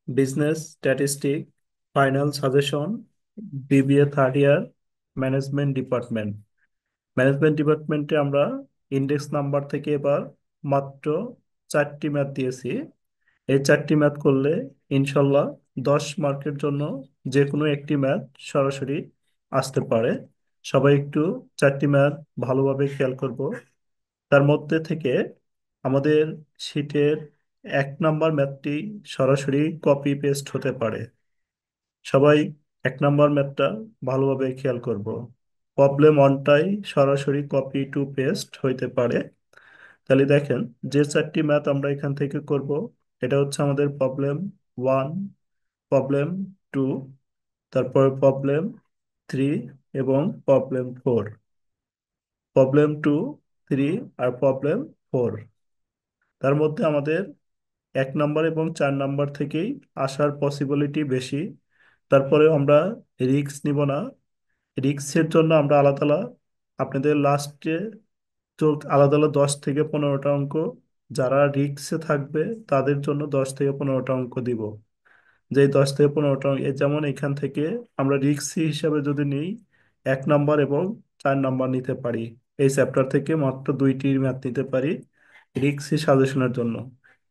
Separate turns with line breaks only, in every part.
Business statistic, final suggestion, BBA third year, management department. Management ডিপার্টমেন্টে আমরা index number থেকে এবার মাত্র 4টি ম্যাথ দিয়েছি। এই 4টি ম্যাথ করলে ইনশাল্লাহ 10 মার্কের জন্য যে কোনো একটি ম্যাথ সরাসরি আসতে পারে। সবাই একটু 4টি ম্যাথ ভালোভাবে খেয়াল করব। তার মধ্যে থেকে আমাদের শীটের 1 নাম্বার ম্যাথটি সরাসরি কপি পেস্ট হতে পারে। সবাই 1 নাম্বার ম্যাথটা ভালোভাবে খেয়াল করব। প্রবলেম অনটাই সরাসরি কপি টু পেস্ট হইতে পারে। তাহলে দেখেন, যে 4টি ম্যাথ আমরা এখান থেকে করব, এটা হচ্ছে আমাদের প্রবলেম 1, প্রবলেম 2, তারপর প্রবলেম 3 এবং প্রবলেম 4। প্রবলেম 2, 3 আর প্রবলেম 4, তার মধ্যে আমাদের 1 নাম্বার এবং 4 নাম্বার থেকেই আসার পসিবিলিটি বেশি। তারপরে আমরা রিস্ক নিব না। রিস্কের জন্য আমরা আলাদা আলাদা আপনাদের লাস্টে আলাদা আলাদা 10 থেকে 15টা অঙ্ক, যারা রিস্কে থাকবে তাদের জন্য 10 থেকে 15টা অঙ্ক দিব। যে 10 থেকে 15টা যেমন এখান থেকে আমরা রিস্ক হিসাবে যদি নিই, 1 নাম্বার এবং 4 নাম্বার নিতে পারি। এই চ্যাপ্টার থেকে মাত্র 2টি ম্যাথ নিতে পারি রিস্ক সাজেশনের জন্য।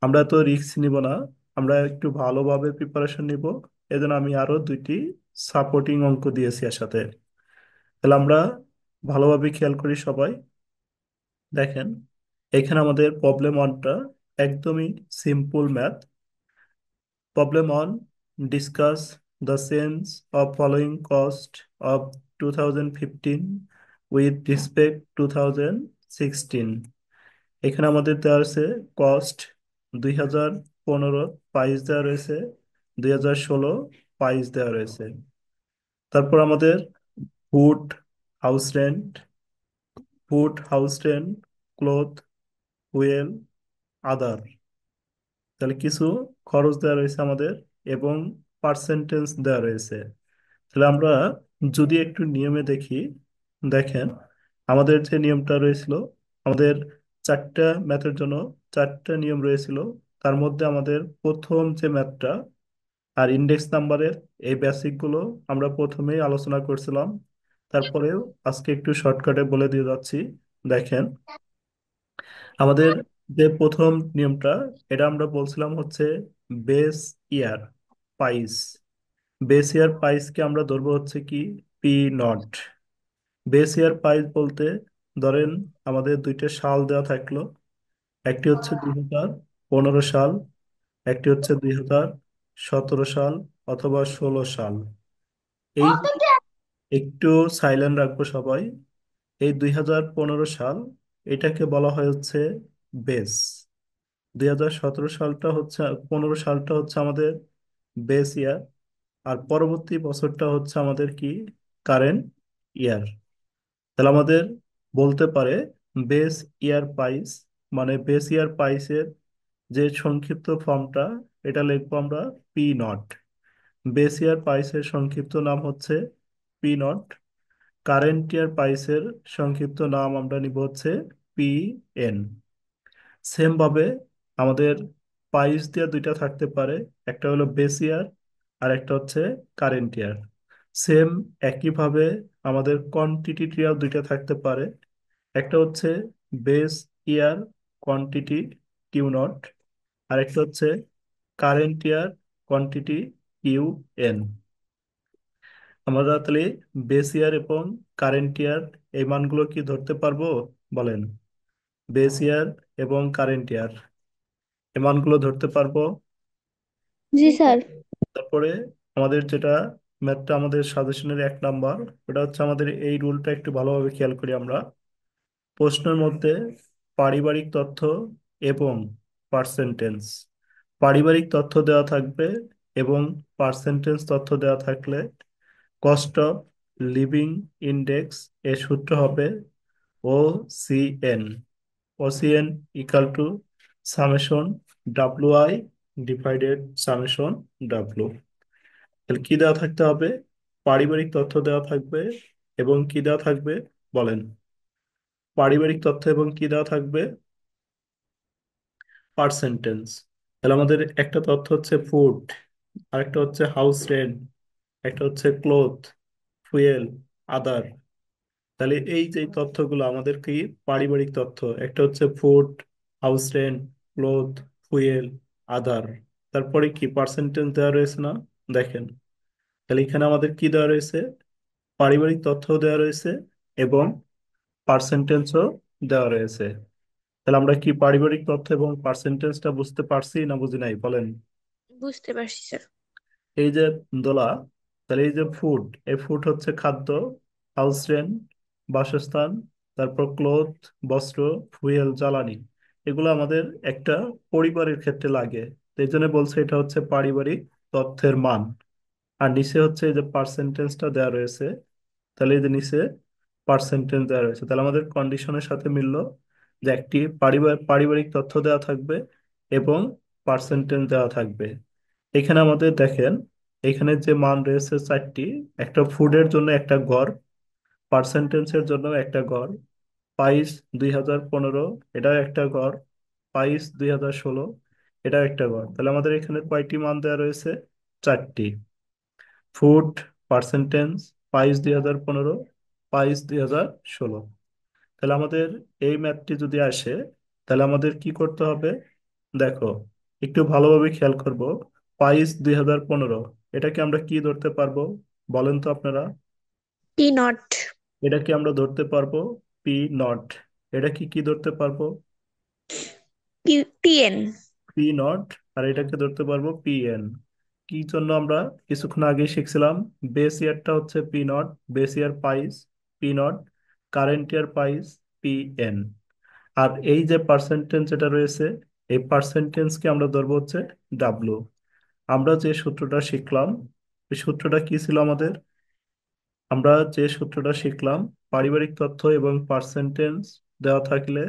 আমরা তো রিস্ক নিব না, আমরা একটু ভালোভাবে প্রিপারেশন নিব। এজন্য আমি আরো 2টি সাপোর্টিং অঙ্ক দিয়েছি এর সাথে। তাহলে আমরা ভালোভাবে খেয়াল করি সবাই। দেখেন, এখানে আমাদের প্রবলেম 1টা একদমই simple math. Problem 1: Discuss the sense of following cost of 2015 with respect 2016। এখানে আমাদের দেওয়া আছে কস্ট 2015 প্রাইস দেওয়া রয়েছে, 2016 প্রাইস দেওয়া রয়েছে। তারপর আমাদের food, house rent, cloth, fuel, other. তাহলে কিছু খরচ দেওয়া রয়েছে আমাদের এবং পার্সেন্টেজ দেওয়া রয়েছে। তাহলে আমরা যদি একটু নিয়মে দেখি, দেখেন আমাদের যে নিয়মটা রয়েছিল, আমাদের 4টা ম্যাথের জন্য 4টা নিয়ম রয়েছিল। তার মধ্যে আমাদের প্রথম যে ম্যাথটা আর ইন্ডেক্স নাম্বারের এই বেসিক গুলো আমরা প্রথমেই আলোচনা করছিলাম। তারপরেও আজকে একটু শর্টকাটে বলে দিয়ে যাচ্ছি। দেখেন, আমাদের যে প্রথম নিয়মটা, এটা আমরা বলছিলাম হচ্ছে বেস ইয়ার পাইস। বেস ইয়ার পাইসকে আমরা ধরবো হচ্ছে কি P0। বেস ইয়ার পাইস বলতে ধরেন আমাদের 2টা সাল দেওয়া থাকলো, একটি হচ্ছে 2015 সাল, একটি হচ্ছে 2017 সাল অথবা 16 সাল। এই একটু সাইলেন্ট রাখবো সবাই। এই 2015 সাল, এটাকে বলা হয় হচ্ছে বেস। 2017 সালটা হচ্ছে, 15 সালটা হচ্ছে আমাদের বেস ইয়ার। আর পরবর্তী বছরটা হচ্ছে আমাদের কি কারেন্ট ইয়ার। তাহলে আমাদের বলতে পারে বেস ইয়ার প্রাইস, মানে বেস ইয়ার প্রাইসের যে সংক্ষিপ্ত ফর্মটা, এটা লিখবো আমরা P0। বেস ইয়ার প্রাইসের সংক্ষিপ্ত নাম হচ্ছে P0। কারেন্ট ইয়ার প্রাইসের সংক্ষিপ্ত নাম আমরা নিব হচ্ছে PN। সেম ভাবে আমাদের প্রাইস দিয়ে 2টা থাকতে পারে, একটা হলো বেস ইয়ার আর একটা হচ্ছে কারেন্ট ইয়ার। সেম একইভাবে আমাদের কোয়ান্টিটিও 2টা থাকতে পারে, একটা হচ্ছে বেস ইয়ার কোয়ান্টিটি Q0, আর একটা হচ্ছে কারেন্ট ইয়ার কোয়ান্টিটি UN। আমরা তাহলে বেস ইয়ার এবং কারেন্ট ইয়ার এই মানগুলো কি ধরতে পারবো বলেন? বেস ইয়ার এবং কারেন্ট ইয়ার এই মানগুলো ধরতে পারবো।
জি স্যার।
তারপরে আমাদের যেটা ম্যাথটা আমাদের সাজেশনের 1 নাম্বার, ওটা হচ্ছে আমাদের এই রুলটা একটু ভালোভাবে খেয়াল করি আমরা। প্রশ্নের মধ্যে পারিবারিক তথ্য এবং পার্সেন্টেজ, পারিবারিক তথ্য দেওয়া থাকবে এবং পার্সেন্টেজ তথ্য দেওয়া থাকলে কস্ট অফ লিভিং ইন্ডেক্স এর সূত্র হবে OCN। OCN equal to summation WI divided summation W। তাহলে কি দেওয়া থাকতে হবে? পারিবারিক তথ্য দেওয়া থাকবে এবং কি দেওয়া থাকবে বলেন? পারিবারিক তথ্য এবং কি দেওয়া থাকবে? পার্সেন্টেজ। তাহলে আমাদের একটা তথ্য হচ্ছে ফুড, আরেকটা হচ্ছে হাউস রেন্ট, একটা হচ্ছে ক্লোথ, ফুয়েল, আদার। তাহলে এই যে তথ্যগুলো আমাদের কি পারিবারিক তথ্য, একটা হচ্ছে food, house rent, cloth, fuel, other. তারপরে কি পার্সেন্টেজ দেওয়া রয়েছে না? দেখেন, তাহলে এখানে আমাদের কি দেওয়া রয়েছে? পারিবারিক তথ্য দেওয়া রয়েছে এবং পার্সেন্টেজও দেওয়া রয়েছে। তাহলে আমরা কি পারিবারিক তথ্য এবং পার্সেন্টেজটা বুঝতে পারছি না বুঝি নাই বলেন?
বুঝতে পারছি স্যার।
এই যে দোলা, তাহলে এই যে ফুড, এই ফুড হচ্ছে খাদ্য, হাউস রেন্ট বাসস্থান, তারপর ক্লোথ বস্ত্র, ফুয়েল জ্বালানি, এগুলো আমাদের একটা পরিবারের ক্ষেত্রে লাগে। তো এই জন্য বলছে এটা হচ্ছে পারিবারিক তথ্যের মান। আর নিচে হচ্ছে এই যে পার্সেন্টেজটা দেওয়া রয়েছে, তাহলে এই যে নিচে পার্সেন্টেজ দেওয়া রয়েছে, তাহলে আমাদের কন্ডিশনের সাথে মিললো যে একটি পারিবারিক তথ্য দেওয়া থাকবে এবং পার্সেন্টেজ দেওয়া থাকবে। এখানে আমাদের দেখেন, এখানে যে মান রয়েছে চারটি, একটা ফুডের জন্য একটা গড়, পার্সেন্টেজের জন্য একটা গড়, পাইস 2015 এটাও একটা গড়, পাইস 2016 এটাও একটা গড়। তাহলে আমাদের এখানে কয়টি মান দেওয়া রয়েছে? চারটি। ফুড, পার্সেন্টেজ, পাইস 2015, পাইস 2016। তাহলে আমাদের এই ম্যাথটি যদি আসে, তাহলে আমাদের কি করতে হবে? দেখো, একটু ভালোভাবে খেয়াল করব। পাইস 2015, এটাকে আমরা কি ধরতে পারবো? বলেন তো আপনারা।
টি নট।
এটাকে আমরা ধরতে পারবো পি নট। এটা কি কি ধরতে পারবো?
টিএন।
P not. আর এটাকে ধরতে পারবো পি এন। কি জন্য আমরা কিছুক্ষণ আগে শিখছিলাম, বেস ইয়ারটা হচ্ছে পি নট, বেস ইয়ার পাইস পি নট, কারেন্ট ইয়ার পাইস পি এন। আর এই যে পার্সেন্টেজ যেটা রয়েছে, এই পার্সেন্টেজকে আমরা ধরবো হচ্ছে ডাব্লু। আমরা যে সূত্রটা শিখলাম, এই সূত্রটা কি ছিল আমাদের? আমরা যে সূত্রটা শিখলাম, পারিবারিক তথ্য এবং পার্সেন্টেজ দেওয়া থাকলে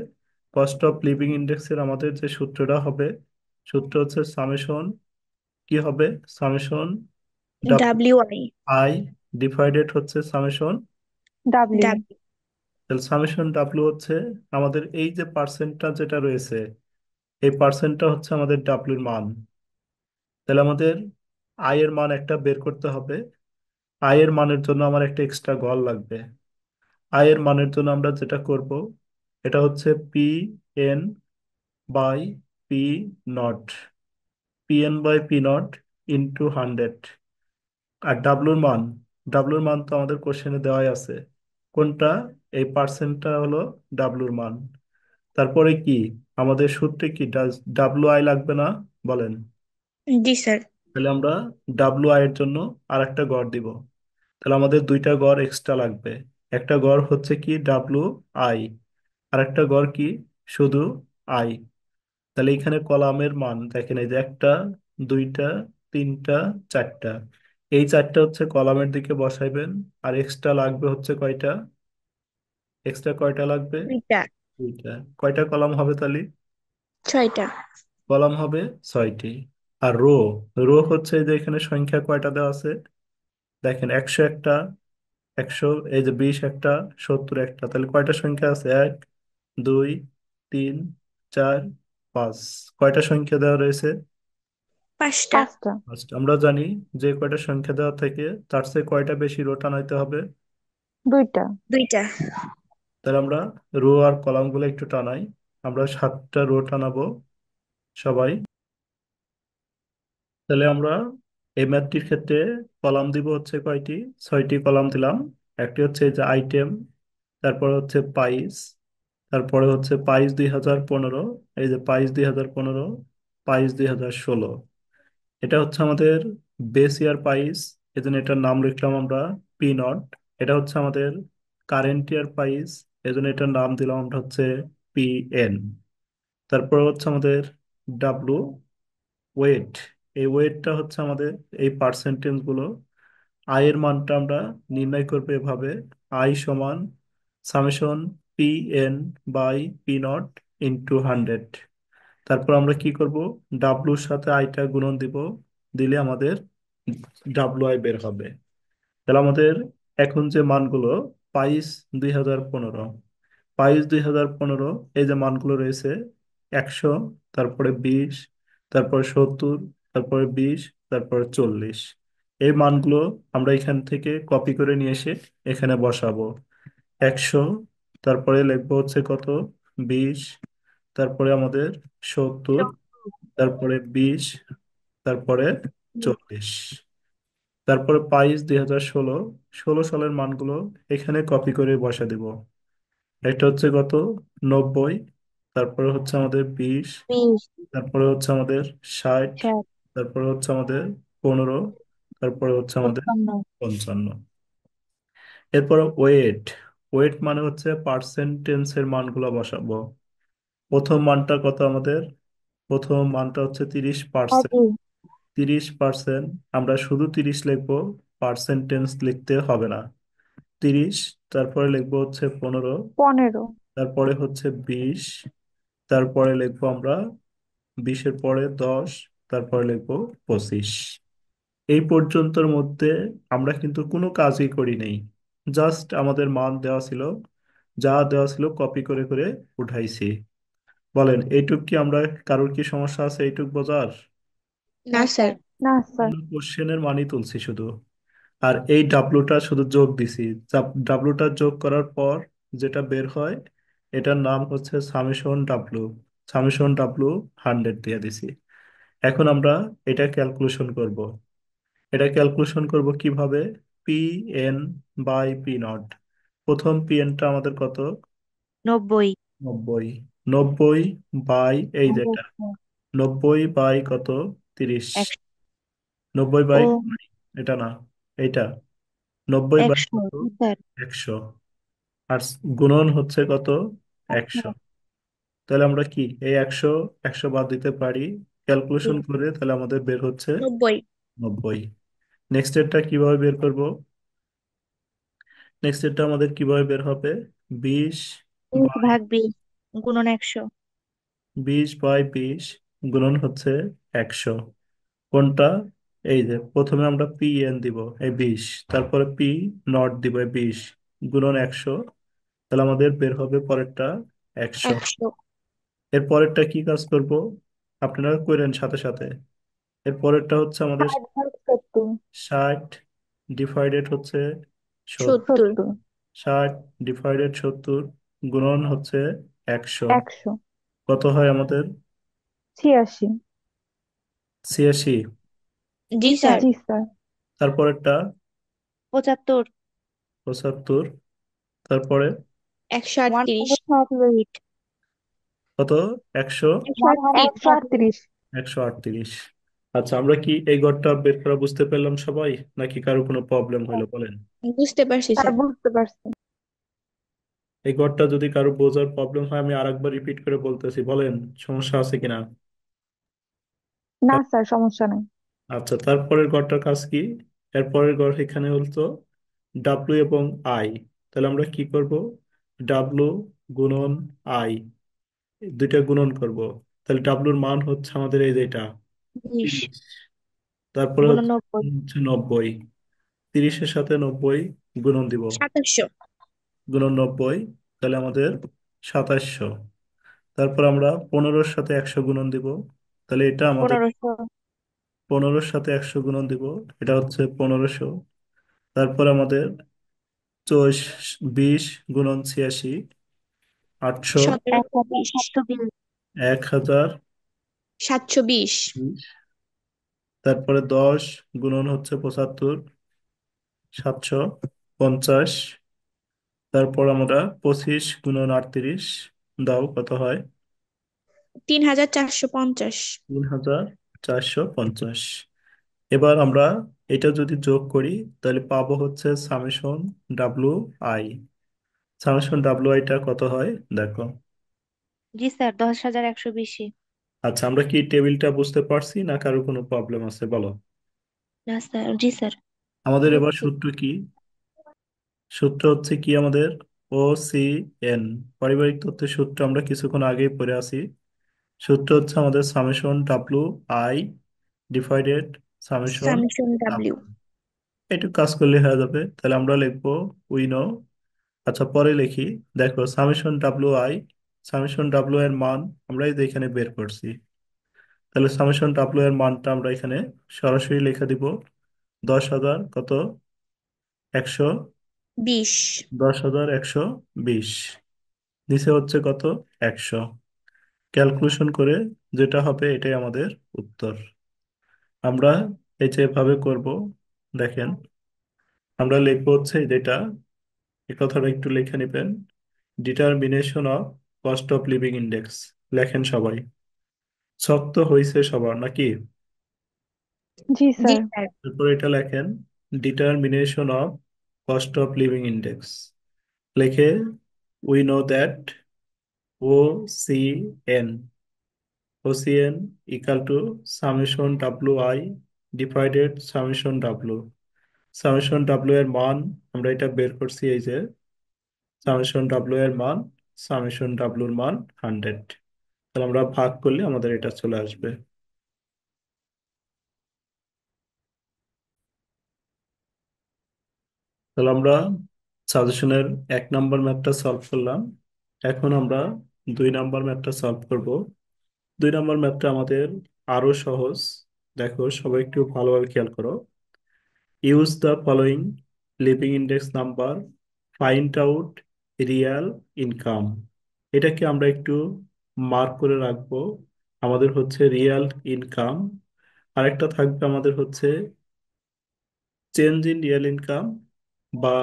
কস্ট অফ লিভিং ইন্ডেক্সের আমাদের যে সূত্রটা হবে, সূত্র হচ্ছে সামেশন, কি হবে? Summation
W I.
I divided হচ্ছে সামেশন
ডাব্লিউ।
ডাব্লিউ।
তাহলে সামেশন ডাব্লু হচ্ছে আমাদের এই যে পার্সেন্টটা যেটা রয়েছে, এই পার্সেন্টটা হচ্ছে আমাদের ডাব্লুর মান। তাহলে আমাদের আই এর মান একটা বের করতে হবে। আই এর মানের জন্য আমার একটা এক্সট্রা ঘর লাগবে। আই এর মানের জন্য আমরা যেটা করব, এটা হচ্ছে P N by P naught, P N by P naught into 100। আর ডাব্লুর মান তো আমাদের কোশ্চেনে দেওয়াই আছে। কোনটা? এই পার্সেন্টটা হলো ডাব্লুর মান। তারপরে কি আমাদের সূত্রে কি ডাব্লু আই লাগবে না? বলেন।
জি স্যার।
তাহলে আমরা ডাব্লু আই এর জন্য আর একটা গড় দিব। তাহলে আমাদের দুইটা গড় এক্সট্রা লাগবে। একটা গড় হচ্ছে কি ডাব্লু আই, আর একটা গড় কি শুধু আই। তাহলে এখানে কলামের মান দেখেন, এই যে একটা, দুইটা, তিনটা, চারটা, এই চারটা হচ্ছে কলামের দিকে বসাইবেন। আর এক্সট্রা লাগবে হচ্ছে কয়টা? এক্সট্রা কয়টা লাগবে?
দুইটা।
দুইটা। কয়টা কলাম হবে তাহলে?
ছয়টা।
কলাম হবে 6টি। আর রো, রো হচ্ছে এই যে এখানে সংখ্যা কয়টা দেওয়া আছে, দেখেন 100 একটা, 100, এই যে 20 একটা, 70 একটা, তাহলে কয়টা সংখ্যা আছে? 1, 2, 3, 4, 5। কয়টা সংখ্যা দেওয়া রয়েছে?
পাঁচটা।
পাঁচটা।
First, আমরা জানি যে কয়টা সংখ্যা দেওয়া থাকে তার চেয়ে কয়টা বেশি রো টানাইতে হবে।
দুইটা।
দুইটা।
তাহলে আমরা রো আর কলাম গুলো একটু টানাই। আমরা 7টা রো টানাবো সবাই। তাহলে আমরা এই ম্যাথটির ক্ষেত্রে কলাম দিব হচ্ছে কয়টি? 6টি কলাম দিলাম। একটি হচ্ছে এই যে আইটেম, তারপর হচ্ছে পাইস, তারপরে হচ্ছে পাইস 2015, এই যে পাইস 2015, পাইস 2016। এটা হচ্ছে আমাদের বেস ইয়ার পাইস, এজন্য এটার নাম লিখলাম আমরা পি নট। এটা হচ্ছে আমাদের কারেন্ট ইয়ার পাইস, এজন্য এটার নাম দিলাম আমরা হচ্ছে পি এন। তারপর হচ্ছে আমাদের ডাব্লু ওয়েট, এই ওয়েটটা হচ্ছে আমাদের এই পার্সেন্টেজ গুলো। আই এর মানটা আমরা নির্ণয় করবো এভাবে, আই সমান summation P N by P naught into 100। তারপর আমরা কি করব? ডাব্লুর সাথে আইটা গুণন দিব, দিলে আমাদের ডাব্লু আই বের হবে। তাহলে আমাদের এখন যে মানগুলো, পাইস 2015, পাইস 2015, এই যে মানগুলো রয়েছে 100, তারপরে 20, তারপরে 70, তারপরে 20, তারপর 40। এই মানগুলো আমরা এখান থেকে কপি করে নিয়ে এসে এখানে বসাবো। 100, তারপরে লিখবো হচ্ছে কত, 20, তারপরে আমাদের 70, তারপরে 20, তারপরে 40। তারপরে 22/2016, 16 সালের মানগুলো এখানে কপি করে বসা দিব। একটা হচ্ছে কত, 90, তারপরে হচ্ছে আমাদের 20,
20,
তারপরে হচ্ছে আমাদের 60,
60,
তারপরে হচ্ছে আমাদের 15, তারপরে হচ্ছে আমাদের
55,
55। এরপরে ওয়েট, ওয়েট মানে হচ্ছে পার্সেন্টেন্সের মানগুলো বসাবো। প্রথম মানটা কত আমাদের, প্রথম মানটা হচ্ছে 30%।
30,
30%, আমরা শুধু 30 লিখবো, পার্সেন্টেন্স লিখতে হবে না। 30, তারপরে লিখবো হচ্ছে 15,
15,
তারপরে হচ্ছে 20, তারপরে লিখবো আমরা 20-এর পরে 10, তারপরে লিখবো 25। এই পর্যন্তর মধ্যে আমরা কিন্তু কোনো কাজই করি নাই, জাস্ট আমাদের মান দেওয়া ছিল, যা দেওয়া ছিল কপি করে করে উঠাইছি। বলেন এইটুক কি আমরা, কারোর কি সমস্যা আছে এইটুক বোঝার?
না স্যার।
না স্যার।
কোশ্চেনের মানই তুলছি শুধু, আর এই ডাব্লুটা শুধু যোগ দিছি। ডাব্লুটা যোগ করার পর যেটা বের হয় এটার নাম হচ্ছে সামেশন ডাব্লু। সামেশন ডাব্লু 100 দিয়ে দিছি। এখন আমরা এটা ক্যালকুলেশন করব। এটা ক্যালকুলেশন করব কিভাবে, P N by P naught. প্রথম পি এনটা আমাদের কত,
90।
90। 90 বাই এই যেটা,
100,
90 বাই কত, 30।
100।
90
ও,
বাই, এটা না, এইটা 90 বাই
100
কত,
স্যার।
100। আর গুণন হচ্ছে কত, 100।
100,
তাহলে আমরা কি এই 100, 100 বাদ দিতে পারি, ক্যালকুলেশন করে তাহলে আমাদের বের হচ্ছে
90।
90। নেক্সট এরটা কিভাবে বের করব, নেক্সট এরটা আমাদের কিভাবে বের হবে, 20
20
বাই,
ভাগ 20 গুণন 100।
20/20 গুণন হচ্ছে 100। কোনটা, এই যে প্রথমে আমরা পি এন দিব এই 20, তারপরে পি নট দিব এই 20, গুণন 100। তাহলে আমাদের বের হবে পরেরটা 100।
100।
এর পরেরটা কি কাজ করব, আপনারা করেন সাথে সাথে। এর পরেরটা হচ্ছে আমাদের
60 ভাগ 70,
60 ডিভাইডেড হচ্ছে 70।
70।
70,
60 ডিভাইডেড 70 গুণন হচ্ছে 100।
100,
কত হয় আমাদের,
86।
86।
জি স্যার।
জি স্যার।
তারপরেরটা
75।
75, তারপরে
138।
138,
কত, 100,
138,
138। আচ্ছা, আমরা কি এই ঘরটা বের করা বুঝতে পারলাম সবাই, নাকি কারো কোনো প্রবলেম হলো বলেন?
বুঝতে পারছি
স্যার
স্যার।
বুঝতে পারছি।
এই ঘরটা যদি কারো বোঝার প্রবলেম হয় আমি আরেকবার রিপিট করে বলতেছি, বলেন সমস্যা আছে কিনা।
না স্যার, সমস্যা নেই।
আচ্ছা, তারপরের ঘরটার কাজ কি, এরপরের ঘর এখানে হলো ডাব্লিউ এবং আই। তাহলে আমরা কি করব, ডাব্লিউ গুণন আই, দুইটা গুণন করব। তাহলে ডাব্লুর মান হচ্ছে আমাদের এই যেটা
20
30, তারপরে
গুণন
হচ্ছে
90।
হচ্ছে 90, 30-এর সাথে 90 গুণন দিব,
2700।
গুণন 90, তাহলে আমাদের 2700। তারপর আমরা 15-এর সাথে 100 গুণন দিব, তাহলে এটা আমাদের
1500।
15-এর সাথে 100 গুণন দিব, এটা হচ্ছে 1500। তারপর আমাদের 20 গুণন 86, 800।
1720।
1720,
1000,
720।
তারপরে 10 গুণন হচ্ছে 75, 750। তারপর আমরা 25 গুণন 38 দাও কত হয়,
3450।
3450। এবার আমরা এটা যদি যোগ করি তাহলে পাবো হচ্ছে summation W I. Summation W আইটা কত হয় দেখো।
জি স্যার, 10,120।
আচ্ছা, আমরা কি টেবিলটা বুঝতে পারছি না কারো কোনো প্রবলেম আছে বলো।
না স্যার। জি স্যার।
আমাদের এবার
বুঝছি।
সূত্র কি, সূত্র হচ্ছে কি আমাদের, ও সি এন, পারিবারিক তথ্যের সূত্র আমরা কিছুক্ষণ আগেই পড়ে আছি। সূত্র হচ্ছে আমাদের summation W I divided summation
summation W.
W. একটু কাজ করলে হয়ে যাবে, তাহলে আমরা লিখবো উইনো। আচ্ছা, পরে লিখি, দেখো summation W I, summation W এর মান আমরা এই যে এখানে বের করছি। তাহলে সামেশন ডাব্লু এর মানটা আমরা এখানে সরাসরি লিখে দিব। 10,000 কত? 100।
20।
10,120। নিচে হচ্ছে কত? 100। ক্যালকুলেশন করে যেটা হবে এটাই আমাদের উত্তর। আমরা এই যে এভাবে করব, দেখেন আমরা লিখবো হচ্ছে যেটা, এই কথাটা একটু লিখে নেবেন। Determination of cost of living index. লেখেন সবাই। শক্ত হয়েছে সবার নাকি?
জি
জি
স্যার।
স্যার।
তারপর এটা লেখেন, determination of cost of living index. লিখে, we know that O C N OCN equal to summation WI divided summation W। Summation W এর মান আমরা এটা বের করছি, এই যে সামেশন ডাব্লু এর মান, সামেশন ডাব্লুর মান 100। তাহলে আমরা ভাগ করলে আমাদের এটা চলে আসবে। তাহলে আমরা সাজেশনের 1 নম্বর ম্যাথটা সলভ করলাম। এখন আমরা 2 নম্বর ম্যাথটা সলভ করব। 2 নম্বর ম্যাথটা আমাদের আরো সহজ। দেখো সবাই একটু ভালোভাবে খেয়াল করো। Use the following living index number, find out Real income. এটাকে আমরা একটু মার্ক করে রাখবো। আমাদের হচ্ছে রিয়াল ইনকাম। আরেকটা থাকবে আমাদের হচ্ছে চেঞ্জ ইন রিয়েল ইনকাম বা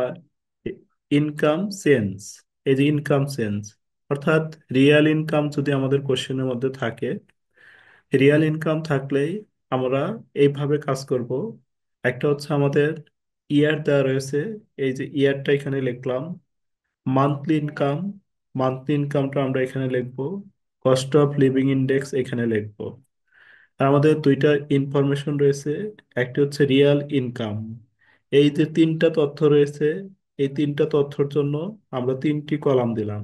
ইনকাম চেঞ্জ। এই যে ইনকাম চেঞ্জ, অর্থাৎ রিয়েল ইনকাম যদি আমাদের কোশ্চেনের মধ্যে থাকে, রিয়েল ইনকাম থাকলেই আমরা এইভাবে কাজ করব। একটা হচ্ছে আমাদের ইয়ার দেওয়া রয়েছে, এই যে ইয়ারটা এখানে লিখলাম। মান্থলি ইনকাম, মান্থলি ইনকামটা আমরা এখানে লিখবো। কস্ট অফ লিভিং ইন্ডেক্স এখানে লিখবো। আর আমাদের দুইটা ইনফরমেশন রয়েছে, একটি হচ্ছে রিয়েল ইনকাম। এই যে 3টা তথ্য রয়েছে, এই 3টা তথ্যের জন্য আমরা 3টি কলাম দিলাম।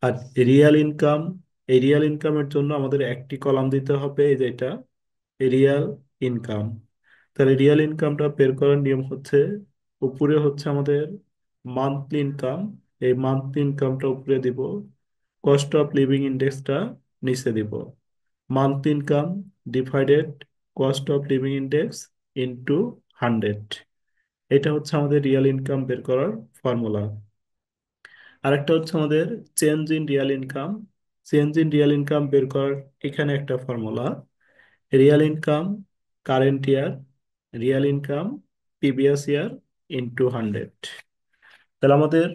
আর রিয়েল ইনকাম, এই রিয়েল ইনকামের জন্য আমাদের একটি কলাম দিতে হবে, এই যে এটা রিয়েল ইনকাম। তাহলে রিয়েল ইনকামটা বের করার নিয়ম হচ্ছে, উপরে হচ্ছে আমাদের মান্থলি ইনকাম, এই মান্থলি ইনকামটা উপরে দিব, কস্ট অফ লিভিং ইন্ডেক্সটা নিচে দিব। Monthly income divided cost of living index into 100। এটা হচ্ছে আমাদের রিয়েল ইনকাম বের করার ফর্মুলা। আরেকটা হচ্ছে আমাদের change in real income. Change in real income বের করার এখানে একটা formula, real income current year, real income previous year into 100। তাহলে আমাদের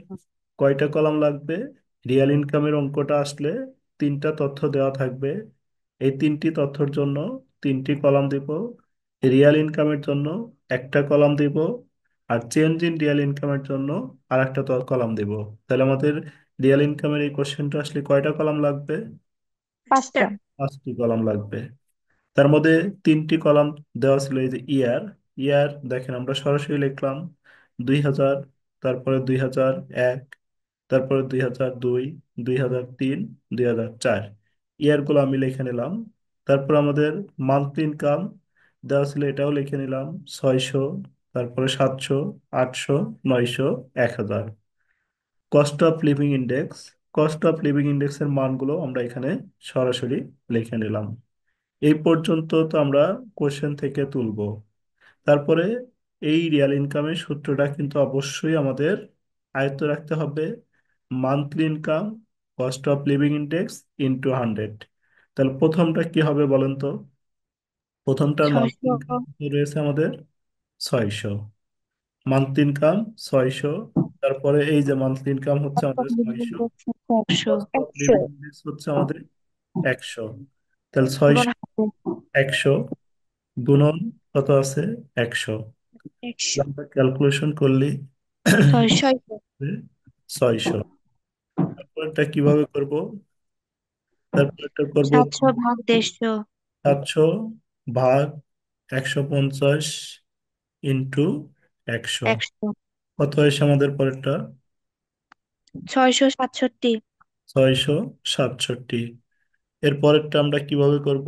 কয়টা কলাম লাগবে? রিয়েল ইনকামের অঙ্কটা আসলে 3টা তথ্য দেওয়া থাকবে। এই 3টি তথ্যের জন্য 3টি কলাম দিব। রিয়েল ইনকামের জন্য একটা কলাম দিব। আর চেঞ্জ ইন রিয়েল ইনকামের জন্য আর একটা কলাম দিব। তাহলে আমাদের রিয়েল ইনকামের এই কোশ্চেনটা আসলে কয়টা কলাম লাগবে?
5টা।
5টি কলাম লাগবে। তার মধ্যে 3টি কলাম দেওয়া ছিল, এই যে ইয়ার। ইয়ার দেখেন আমরা সরাসরি লিখলাম 2000, তারপরে 2001, তারপরে 2002, 2003, 2004। ইয়ারগুলো আমি লিখে নিলাম। তারপর আমাদের মান্থলি ইনকাম দেওয়া ছিল, এটাও লিখে নিলাম 600, তারপরে 700, 800, 900, 1000। Cost of living index, cost of living ইন্ডেক্সের মানগুলো আমরা এখানে সরাসরি লিখে নিলাম। এই পর্যন্ত তো আমরা কোশ্চেন থেকে তুলবো। তারপরে এই রিয়াল ইনকামের সূত্রটা কিন্তু অবশ্যই আমাদের আয়ত্ত রাখতে হবে। Monthly income cost of living index into 100। তাহলে প্রথমটা কি হবে বলেন তো? প্রথমটার মান্থলি
600।
ইনকাম রয়েছে আমাদের 600। Monthly income 600। তারপরে এই যে মান্থলি ইনকাম হচ্ছে আমাদের 600,
100।
Cost of
100।
লিভিং ইন্ডেক্স হচ্ছে আমাদের 100। তাহলে
গুণন
600,
হবে
100 গুণন কত আছে? 100।
100।
আমরা ক্যালকুলেশন করলে
600।
600। তারপরটা কিভাবে করব? তারপরটা করব
700 ভাগ 150।
700 ভাগ 150 ইন্টু 100।
100।
কত হয়েছে আমাদের পরেরটা?
667।
667। এর পরেরটা আমরা কিভাবে করব?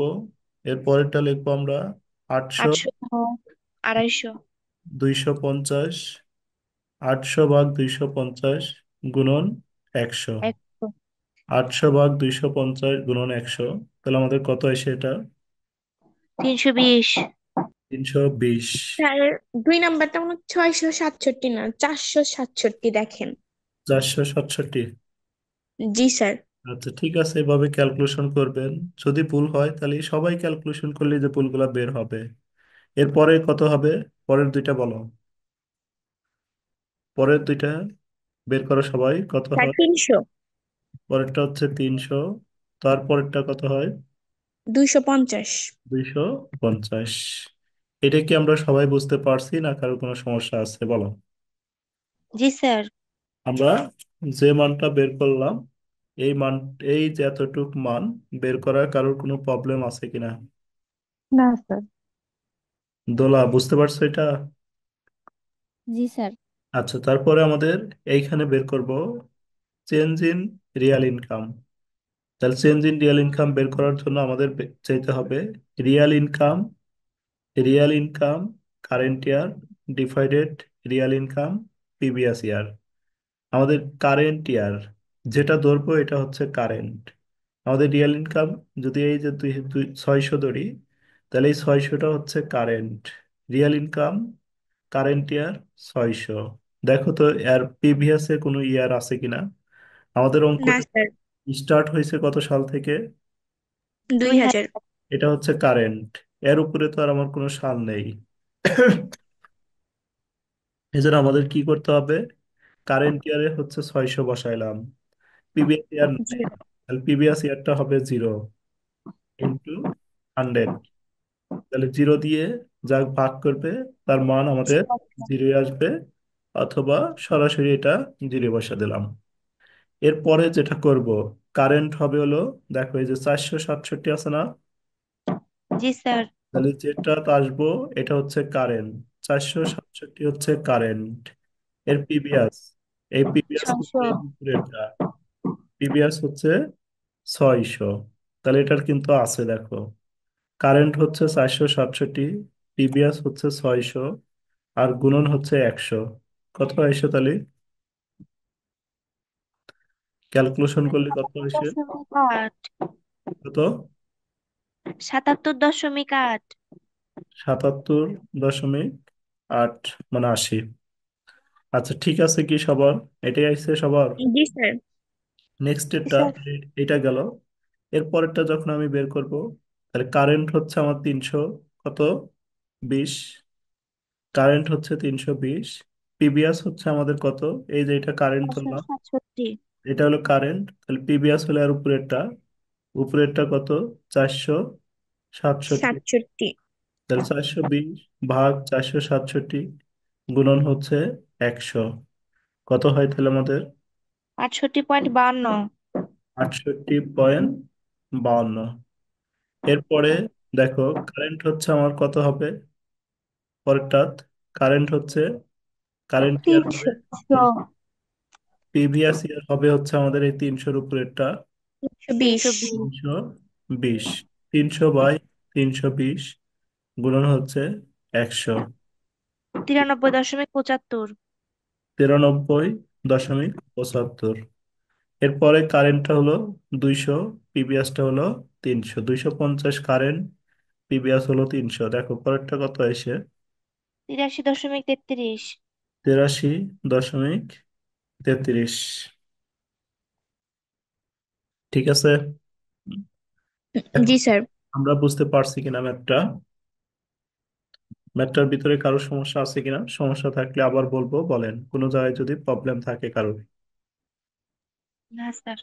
এর পরেরটা লিখবো আমরা 800,
800 ভাগ 250।
250, 800 ভাগ 250 গুণন 100।
100।
800 ভাগ 250 গুণন 100। তাহলে আমাদের কত আসে এটা?
320।
320।
স্যার, 2 নাম্বারটা মনে হয় 667 না 467, দেখেন।
467।
জি স্যার।
আচ্ছা ঠিক আছে, এভাবে ক্যালকুলেশন করবেন। যদি ভুল হয় তাহলে সবাই ক্যালকুলেশন করলে যে ভুলগুলা বের হবে। এরপরে কত হবে? পরের দুইটা বলো। পরের দুইটা বের করো সবাই, কত
স্যার,
হয়?
300।
পরেরটা হচ্ছে 300। তারপরেরটা কত হয়?
250।
250। এটা কি আমরা সবাই বুঝতে পারছি না কারো কোনো সমস্যা আছে বলো?
জি স্যার।
আমরা যে মানটা বের করলাম, এই মান, এই যে এতটুক মান বের করার কারোর কোনো প্রবলেম আছে কিনা?
না স্যার।
দোলা, বুঝতে পারছো এটা?
জি স্যার।
আচ্ছা, তারপরে আমাদের এইখানে বের করব চেঞ্জ ইন রিয়াল ইনকাম। তাহলে চেঞ্জ ইন রিয়াল ইনকাম বের করার জন্য আমাদের চাইতে হবে Real income, Real income current year divided Real income previous year. আমাদের কারেন্ট ইয়ার যেটা ধরবো এটা হচ্ছে কারেন্ট। আমাদের রিয়াল ইনকাম যদি এই যে 600 ধরি, তাহলে এই 600টা হচ্ছে current. Real income current year 600। দেখো তো এর প্রিভিয়াস এ কোনো ইয়ার আছে কিনা। আমাদের
না
অঙ্কটা
স্যার,
স্টার্ট হয়েছে কত সাল থেকে?
2000।
এটা হচ্ছে কারেন্ট, এর উপরে তো আর আমার কোনো সাল নেই। এজন্য আমাদের কি করতে হবে? কারেন্ট ইয়ারে হচ্ছে 600 বসাইলাম, প্রিভিয়াস ইয়ার
জি।
নাই, তাহলে প্রিভিয়াস ইয়ারটা হবে 0 × 100। তাহলে 0 দিয়ে যা ভাগ করবে তার মান আমাদের 0 আসবে, অথবা সরাসরি এটা 0 বসা দিলাম। এরপরে যেটা করব, কারেন্ট হবে হলো, দেখো এই যে 467 আছে না,
জি স্যার।
তাহলে যেটা আসবো এটা হচ্ছে কারেন্ট। 467 হচ্ছে কারেন্ট। এর প্রিভিয়াস, এই প্রিভিয়াস হচ্ছে
600।
এর উপরেরটা, প্রিভিয়াস হচ্ছে 600। তাহলে এটার কিন্তু আছে দেখো, কারেন্ট হচ্ছে 467, প্রিভিয়াস হচ্ছে 600, আর গুণন হচ্ছে 100। কত হয়েছে তাহলে? ক্যালকুলেশন করলে কত হয়েছে?
77.8।
কত?
77.8।
77.8, মানে 80। আচ্ছা ঠিক আছে, কি সবার এটাই আসছে সবার?
জি স্যার।
নেক্সট
জি
এটা,
স্যার।
এটা গেল। এরপরেরটা যখন আমি বের করব, তাহলে কারেন্ট হচ্ছে আমার 300, কত? 20। কারেন্ট হচ্ছে 320, পিবিএস হচ্ছে আমাদের কত? এই যে এটা কারেন্ট ধরলাম,
467।
এটা হলো কারেন্ট, তাহলে পিবিএস হলে আর উপরেরটা, উপরেরটা কত? 467।
67।
তাহলে 420 ভাগ 467 গুণন হচ্ছে 100। কত হয় তাহলে আমাদের?
68.52।
68.52। এরপরে দেখো কারেন্ট হচ্ছে আমার কত হবে পরেরটা? কারেন্ট হচ্ছে, কারেন্ট ইয়ার হবে,
300।
প্রিভিয়াস ইয়ার হবে হচ্ছে আমাদের এই 300-র উপরেরটা,
120।
320।
320। 300/320 গুণন হচ্ছে 100।
93.75।
93.75। এরপরে কারেন্টটা হলো 200, প্রিভিয়াসটা হলো 300। 250 কারেন্ট, প্রিভিয়াস হলো 300। দেখো পরেরটা কত এসে?
83.33।
83.33। ঠিক আছে।
জি
এখন
স্যার।
আমরা বুঝতে পারছি কিনা ম্যাথটা? ম্যাথটার ভিতরে কারো সমস্যা আছে কিনা? সমস্যা থাকলে আবার বলবো, বলেন কোনো জায়গায় যদি প্রবলেম থাকে কারোর।
না স্যার।